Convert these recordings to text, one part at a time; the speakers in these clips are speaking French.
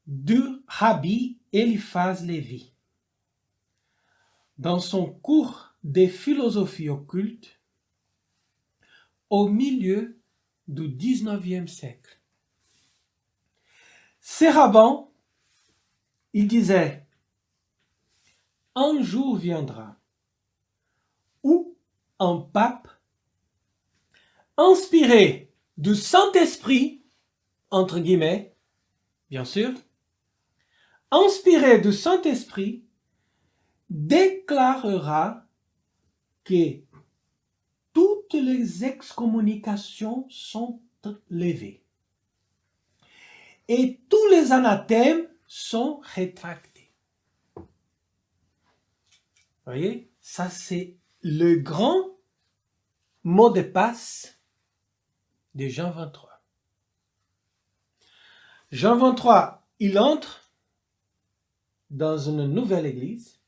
du Rabbi Eliphaz Lévi. Dans son cours des philosophies occultes, au milieu du XIXe siècle. Ces rabbins, ils disaient, un jour viendra où un pape, inspiré du Saint-Esprit, entre guillemets, bien sûr, inspiré du Saint-Esprit, déclarera que toutes les excommunications sont levées et tous les anathèmes sont rétractés. Vous voyez, ça c'est le grand mot de passe de Jean 23. Jean 23, il entre dans une nouvelle église,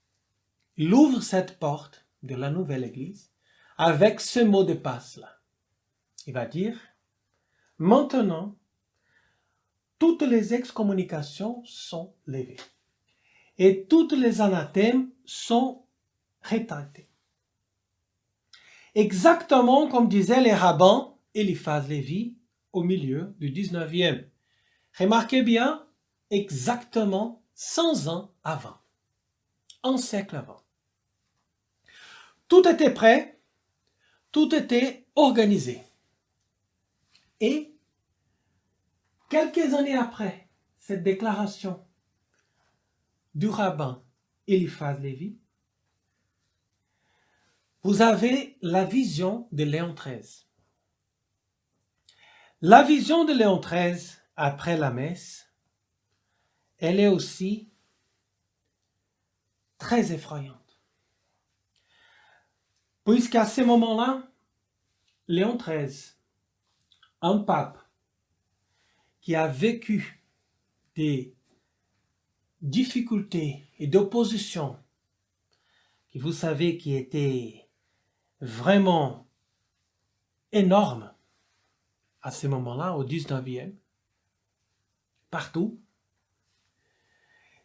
il ouvre cette porte de la nouvelle église avec ce mot de passe-là. Il va dire, maintenant, toutes les excommunications sont levées et toutes les anathèmes sont rétractés. Exactement comme disaient les rabbins Eliphaz Lévi au milieu du 19e. Remarquez bien, exactement 100 ans avant, un siècle avant. Tout était prêt, tout était organisé. Et quelques années après cette déclaration du rabbin Eliphaz Lévi, vous avez la vision de Léon XIII. La vision de Léon XIII après la messe, elle est aussi très effrayante. Puisqu'à ce moment-là, Léon XIII, un pape qui a vécu des difficultés et d'opposition, qui vous savez qui étaient vraiment énormes à ce moment-là, au 19e, partout,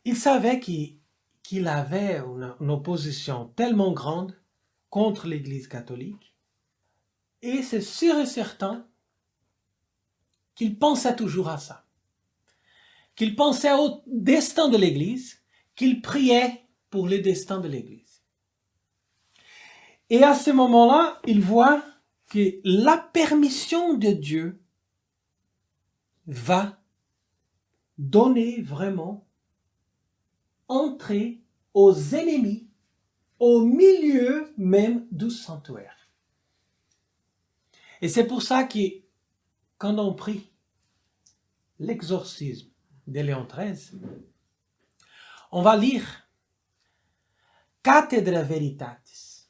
il savait qu'il avait une opposition tellement grande contre l'Église catholique, et c'est sûr et certain qu'il pensait toujours à ça, qu'il pensait au destin de l'Église, qu'il priait pour le destin de l'Église. Et à ce moment-là, il voit que la permission de Dieu va donner vraiment entrée aux ennemis au milieu même du sanctuaire. Et c'est pour ça que quand on prie l'exorcisme de Léon XIII, on va lire Cathedra Veritatis.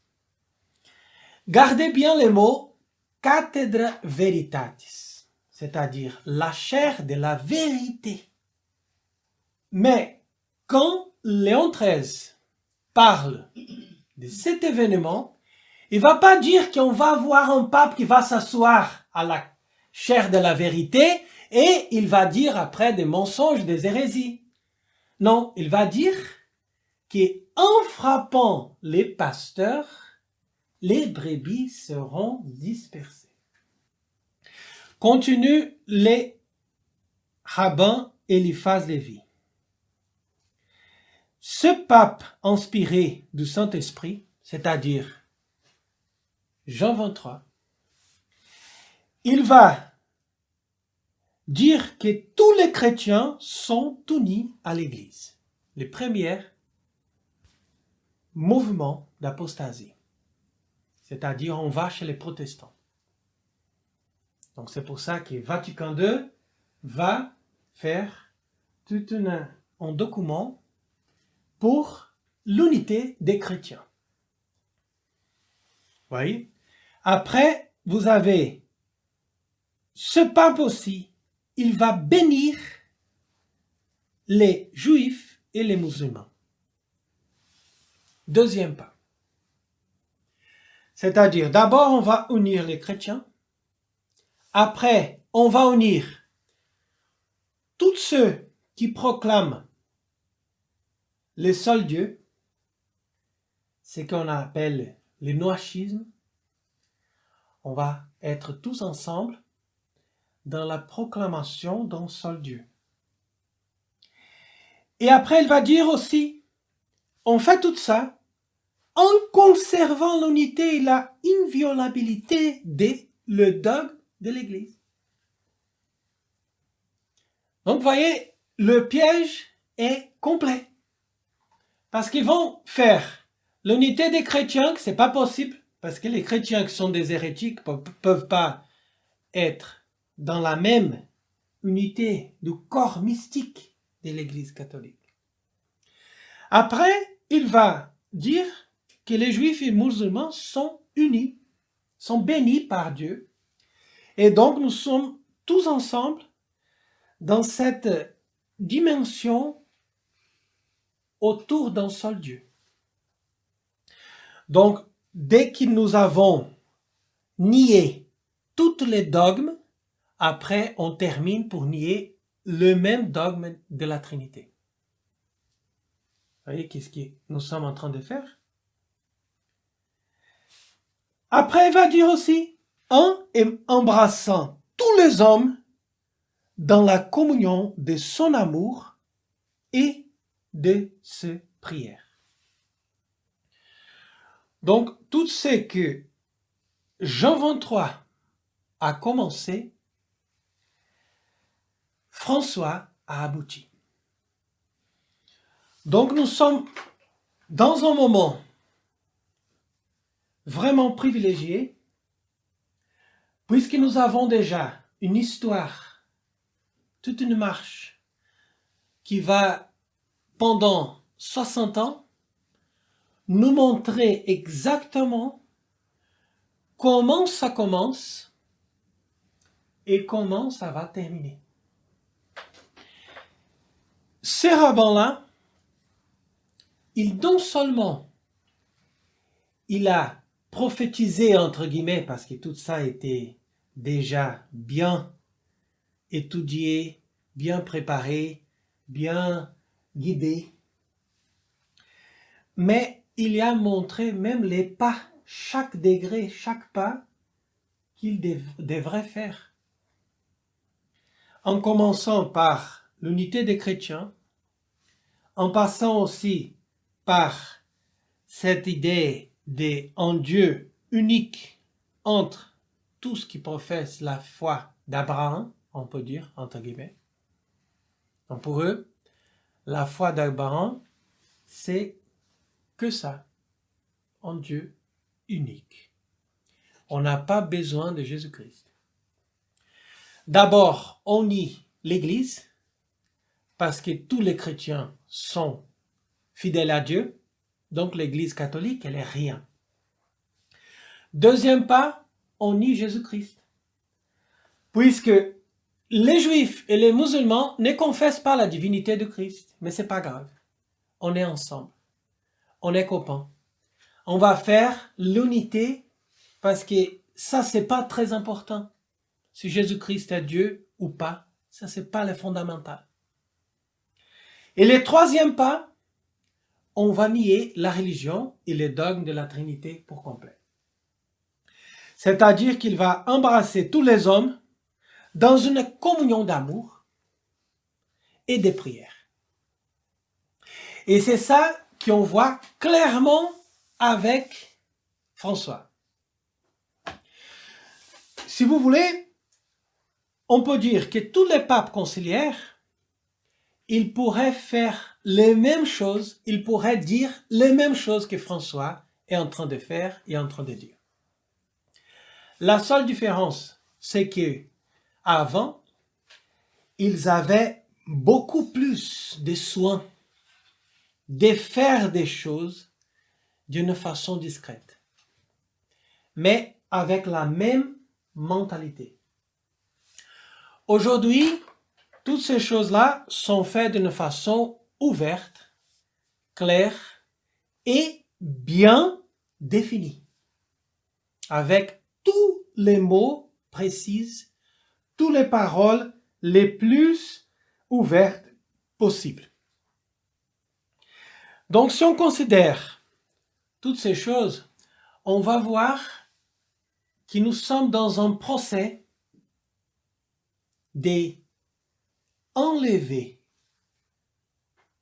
Gardez bien le mot Cathedra Veritatis, c'est-à-dire la chair de la vérité. Mais quand Léon XIII parle de cet événement, il ne va pas dire qu'on va avoir un pape qui va s'asseoir à la chair de la vérité et il va dire après des mensonges, des hérésies. Non, il va dire qu'en frappant les pasteurs, les brebis seront dispersées. Continue les rabbins Eliphaz Lévi. Ce pape inspiré du Saint-Esprit, c'est-à-dire Jean 23, il va dire que tous les chrétiens sont unis à l'Église. Les premiers mouvements d'apostasie. C'est-à-dire on va chez les protestants. Donc c'est pour ça que Vatican II va faire tout un document pour l'unité des chrétiens. Vous voyez? Après, vous avez ce pape aussi, il va bénir les juifs et les musulmans. Deuxième pape. C'est-à-dire, d'abord, on va unir les chrétiens. Après, on va unir tous ceux qui proclament le seul Dieu, ce qu'on appelle le noachisme, on va être tous ensemble dans la proclamation d'un seul Dieu. Et après, il va dire aussi, on fait tout ça en conservant l'unité et la inviolabilité le dogme de l'Église. Donc, vous voyez, le piège est complet. Parce qu'ils vont faire l'unité des chrétiens, que ce n'est pas possible, parce que les chrétiens qui sont des hérétiques ne peuvent pas être dans la même unité du corps mystique de l'Église catholique. Après, il va dire que les juifs et les musulmans sont unis, sont bénis par Dieu. Et donc, nous sommes tous ensemble dans cette dimension autour d'un seul Dieu. Donc, dès que nous avons nié tous les dogmes, après, on termine pour nier le même dogme de la Trinité. Vous voyez qu'est-ce que nous sommes en train de faire? Après, il va dire aussi, en embrassant tous les hommes dans la communion de son amour et de ses prières. Donc, tout ce que Jean 23 a commencé, François a abouti. Donc, nous sommes dans un moment vraiment privilégié, puisque nous avons déjà une histoire, toute une marche qui va pendant 60 ans nous montrer exactement comment ça commence et comment ça va terminer. Ces rabbins-là, non seulement il a prophétisé entre guillemets, parce que tout ça était déjà bien étudié, bien préparé, bien guidé, mais il a montré même les pas, chaque degré, chaque pas qu'il devrait faire. En commençant par l'unité des chrétiens, en passant aussi par cette idée d'un Dieu unique entre tous qui professent la foi d'Abraham, on peut dire, entre guillemets. Donc pour eux, la foi d'Abraham, c'est que ça, un Dieu unique. On n'a pas besoin de Jésus-Christ. D'abord, on nie l'Église, parce que tous les chrétiens sont fidèles à Dieu, donc l'Église catholique, elle est rien. Deuxième pas, on nie Jésus-Christ, puisque les Juifs et les musulmans ne confessent pas la divinité de Christ, mais c'est pas grave. On est ensemble, on est copains. On va faire l'unité, parce que ça, c'est pas très important. Si Jésus-Christ est Dieu ou pas, ça, c'est pas le fondamental. Et le troisième pas, on va nier la religion et les dogmes de la Trinité pour complet. C'est-à-dire qu'il va embrasser tous les hommes dans une communion d'amour et de prière. Et c'est ça qu'on voit clairement avec François. Si vous voulez, on peut dire que tous les papes conciliaires, ils pourraient faire les mêmes choses, ils pourraient dire les mêmes choses que François est en train de faire et en train de dire. La seule différence, c'est que avant, ils avaient beaucoup plus de soin de faire des choses d'une façon discrète, mais avec la même mentalité. Aujourd'hui, toutes ces choses-là sont faites d'une façon ouverte, claire et bien définie, avec tous les mots précis, toutes les paroles les plus ouvertes possible. Donc, si on considère toutes ces choses, on va voir que nous sommes dans un procès d'enlever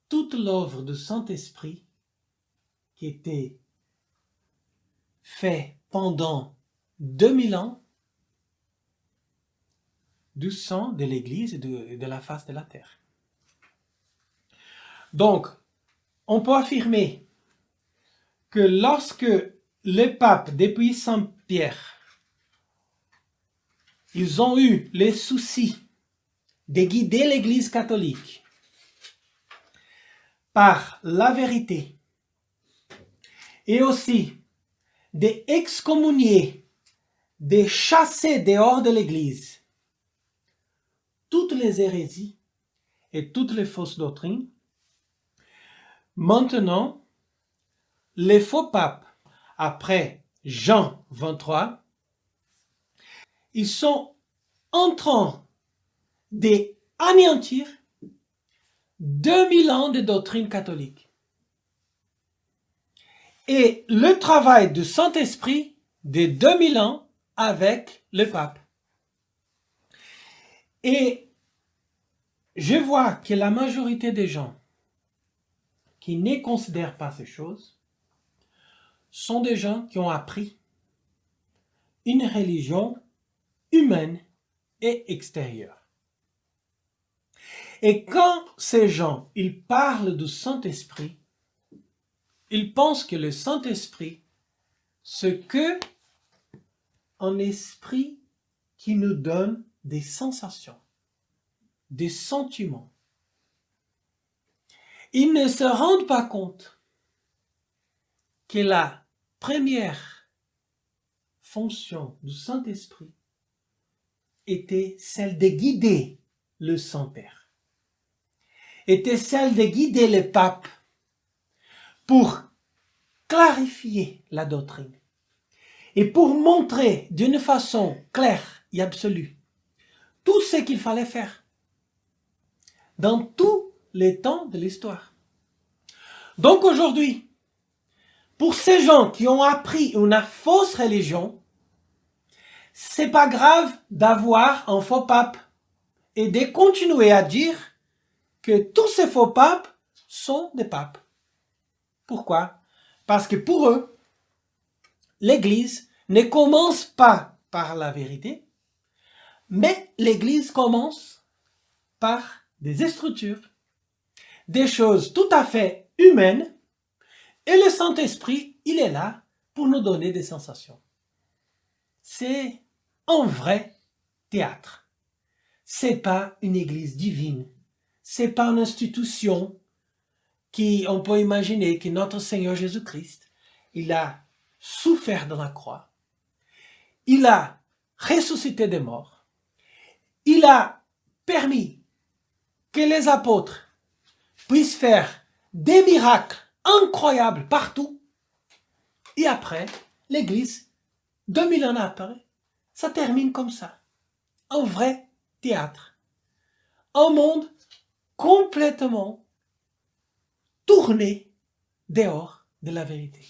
toute l'œuvre du Saint-Esprit qui était faite pendant 2000 ans du sang de l'Église et de la face de la terre. Donc, on peut affirmer que lorsque les papes, depuis Saint-Pierre, ils ont eu les soucis de guider l'Église catholique par la vérité et aussi d'excommunier, de chasser dehors de l'Église toutes les hérésies et toutes les fausses doctrines. Maintenant, les faux papes, après Jean 23, ils sont en train d'anéantir 2000 ans de doctrine catholique. Et le travail du Saint-Esprit de 2000 ans avec le pape. Et je vois que la majorité des gens qui ne considèrent pas ces choses sont des gens qui ont appris une religion humaine et extérieure. Et quand ces gens, ils parlent du Saint-Esprit, ils pensent que le Saint-Esprit, c'est que un esprit qui nous donne des sensations, des sentiments. Ils ne se rendent pas compte que la première fonction du Saint-Esprit était celle de guider le Saint-Père, était celle de guider le pape pour clarifier la doctrine et pour montrer d'une façon claire et absolue tout ce qu'il fallait faire dans tous les temps de l'histoire. Donc aujourd'hui, pour ces gens qui ont appris une fausse religion, c'est pas grave d'avoir un faux pape et de continuer à dire que tous ces faux papes sont des papes. Pourquoi? Parce que pour eux, l'Église ne commence pas par la vérité, mais l'Église commence par des structures, des choses tout à fait humaines, et le Saint-Esprit, il est là pour nous donner des sensations. C'est un vrai théâtre. C'est pas une Église divine. C'est pas une institution on peut imaginer que notre Seigneur Jésus-Christ, il a souffert de la croix. Il a ressuscité des morts. Il a permis que les apôtres puissent faire des miracles incroyables partout. Et après, l'Église, 2000 ans après, ça termine comme ça. Un vrai théâtre. Un monde complètement tourné dehors de la vérité.